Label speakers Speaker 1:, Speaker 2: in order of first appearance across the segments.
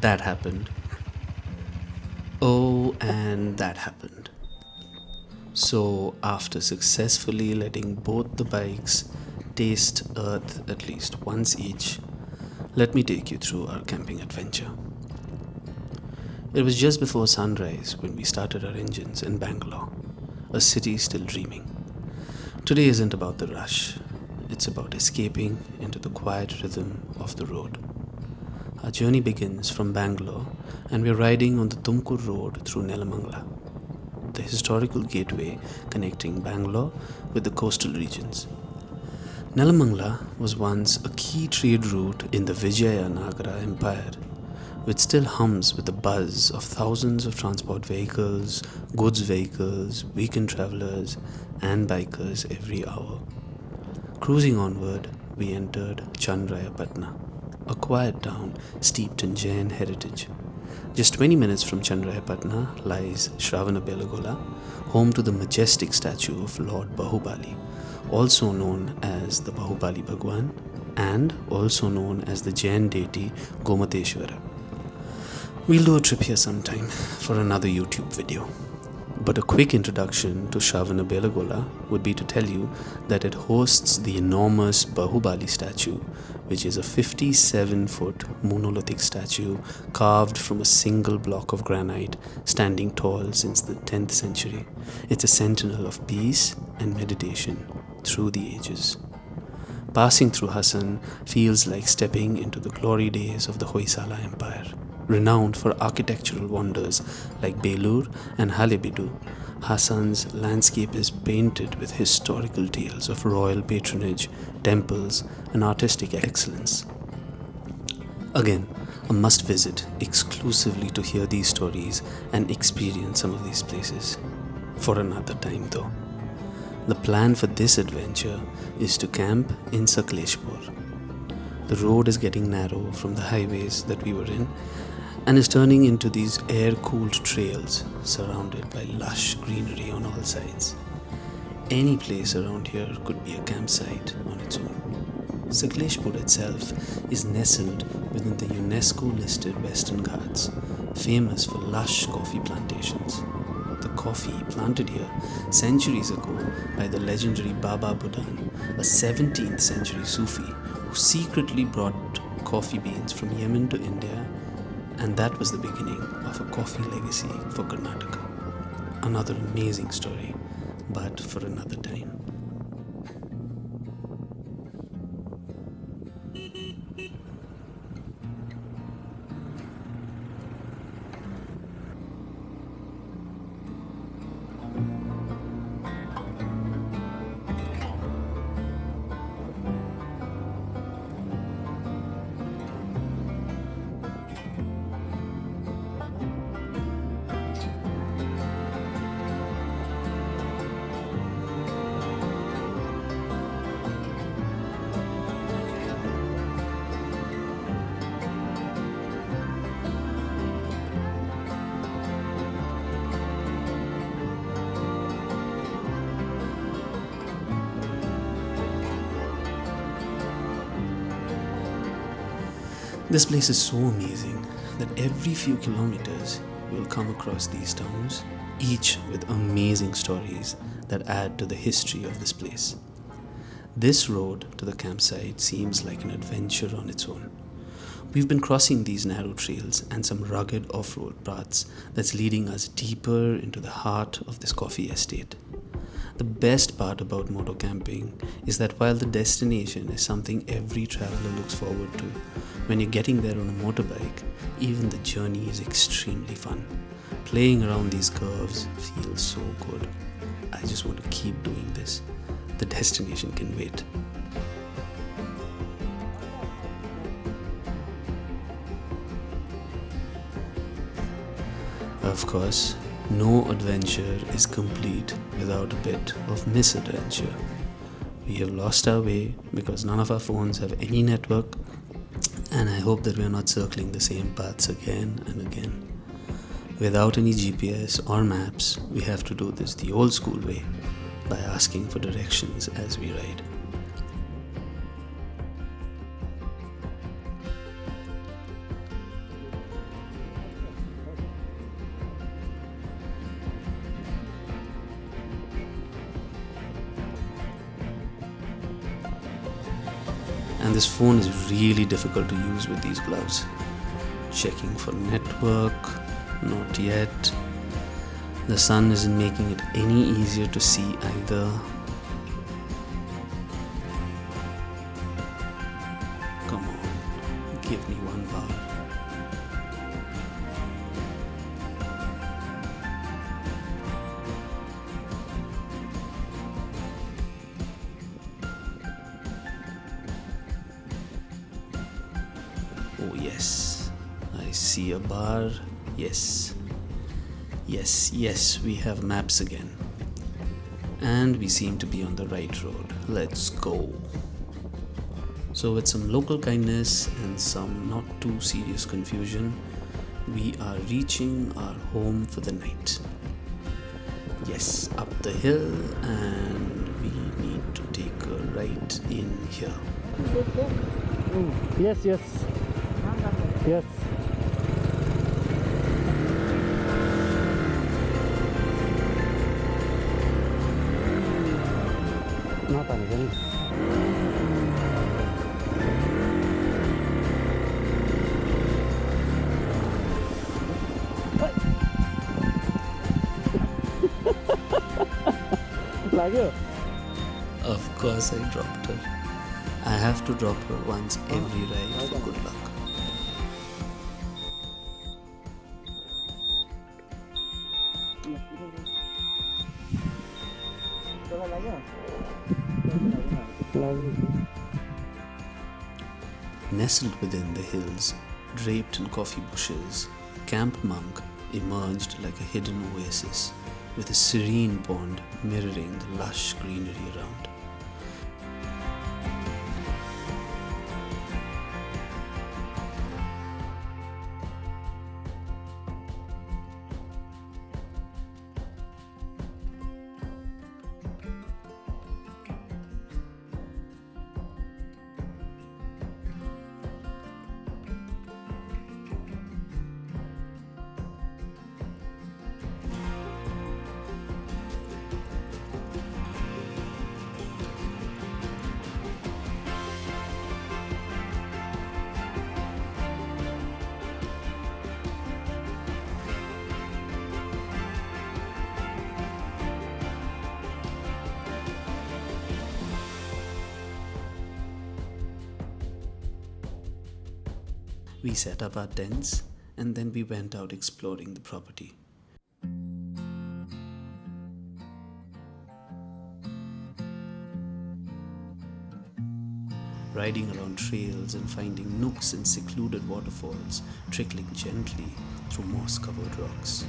Speaker 1: That happened. Oh, and that happened. So, after successfully letting both the bikes taste earth at least once each, let me take you through our camping adventure. It was just before sunrise when we started our engines in Bangalore, a city still dreaming. Today isn't about the rush, it's about escaping into the quiet rhythm of the road. Our journey begins from Bangalore and we're riding on the Tumkur road through Nelamangala, the historical gateway connecting Bangalore with the coastal regions. Nelamangala was once a key trade route in the Vijayanagara Empire, which still hums with the buzz of thousands of transport vehicles, goods vehicles, weekend travelers, and bikers every hour. Cruising onward, we entered Channarayapatna, a quiet town steeped in Jain heritage. Just 20 minutes from Channarayapatna lies Shravanabelagola, home to the majestic statue of Lord Bahubali, also known as the Bahubali Bhagwan and also known as the Jain deity Gomateshwara. We'll do a trip here sometime for another YouTube video. But a quick introduction to Shravanabelagola would be to tell you that it hosts the enormous Bahubali statue, which is a 57-foot monolithic statue carved from a single block of granite, standing tall since the 10th century. It's a sentinel of peace and meditation through the ages. Passing through Hassan feels like stepping into the glory days of the Hoysala Empire. Renowned for architectural wonders like Belur and Halebidu, Hassan's landscape is painted with historical tales of royal patronage, temples, and artistic excellence. Again, a must visit exclusively to hear these stories and experience some of these places. For another time, though. The plan for this adventure is to camp in Sakleshpur. The road is getting narrow from the highways that we were in and is turning into these air-cooled trails surrounded by lush greenery on all sides. Any place around here could be a campsite on its own. Sakleshpur itself is nestled within the UNESCO-listed Western Ghats, famous for lush coffee plantations. The coffee planted here centuries ago by the legendary Baba Budan, a 17th century Sufi who secretly brought coffee beans from Yemen to India, and that was the beginning of a coffee legacy for Karnataka. Another amazing story, but for another time. This place is so amazing that every few kilometers you'll come across these towns, each with amazing stories that add to the history of this place. This road to the campsite seems like an adventure on its own. We've been crossing these narrow trails and some rugged off-road paths that's leading us deeper into the heart of this coffee estate. The best part about MotoCamping is that while the destination is something every traveler looks forward to, when you're getting there on a motorbike, even the journey is extremely fun. Playing around these curves feels so good. I just want to keep doing this. The destination can wait. Of course, no adventure is complete without a bit of misadventure. We have lost our way because none of our phones have any network, and I hope that we are not circling the same paths again and again. Without any GPS or maps, we have to do this the old school way, by asking for directions as we ride. And this phone is really difficult to use with these gloves. Checking for network, not yet. The sun isn't making it any easier to see either. Come on, give me one bar. Oh yes, I see a bar. Yes, we have maps again. And we seem to be on the right road. Let's go. So with some local kindness and some not too serious confusion, we are reaching our home for the night. Yes, up the hill, and we need to take a right in here.
Speaker 2: Yes. Not on again. Like you?
Speaker 1: Of course I dropped her. I have to drop her once every ride for good luck. Nestled within the hills, draped in coffee bushes, Camp Monk emerged like a hidden oasis, with a serene pond mirroring the lush greenery around. We set up our tents and then we went out exploring the property. Riding around trails and finding nooks and secluded waterfalls trickling gently through moss-covered rocks.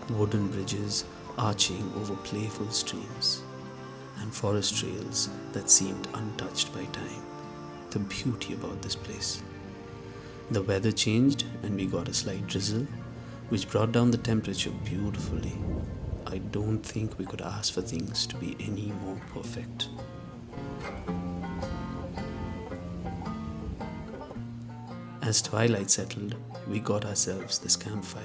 Speaker 1: Wooden bridges arching over playful streams, and forest trails that seemed untouched by time. The beauty about this place. The weather changed and we got a slight drizzle, which brought down the temperature beautifully. I don't think we could ask for things to be any more perfect. As twilight settled, we got ourselves this campfire.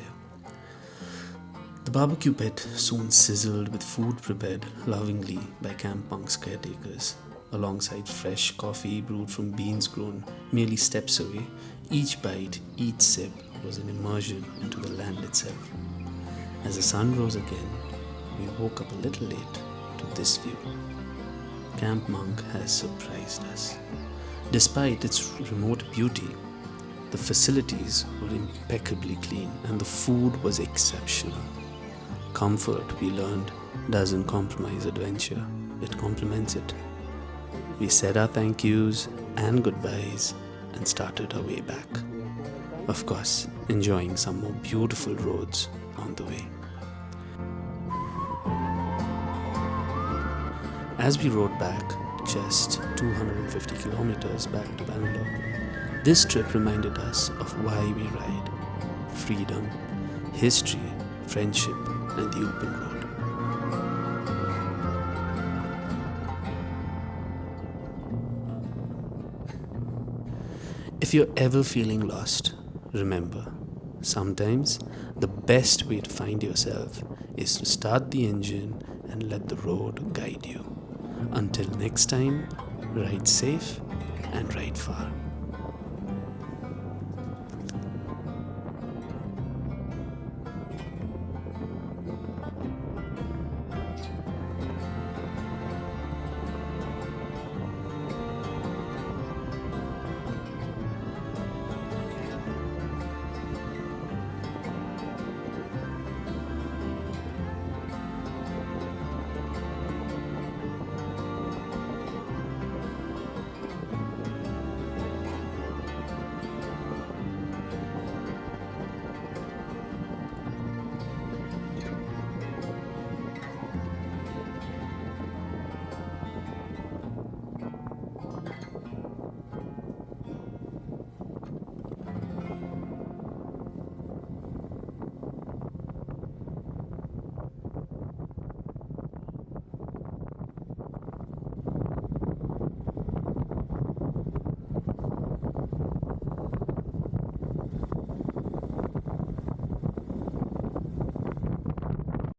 Speaker 1: The barbecue pit soon sizzled with food prepared lovingly by Camp Monk's caretakers, alongside fresh coffee brewed from beans grown merely steps away. Each bite, each sip was an immersion into the land itself. As the sun rose again, we woke up a little late to this view. Camp Monk has surprised us. Despite its remote beauty, the facilities were impeccably clean and the food was exceptional. Comfort, we learned, doesn't compromise adventure, it complements it. We said our thank yous and goodbyes and started our way back. Of course, enjoying some more beautiful roads on the way. As we rode back, just 250 kilometers back to Bangalore, this trip reminded us of why we ride: freedom, history, friendship, and the open road. If you're ever feeling lost, remember, sometimes the best way to find yourself is to start the engine and let the road guide you. Until next time, ride safe and ride far.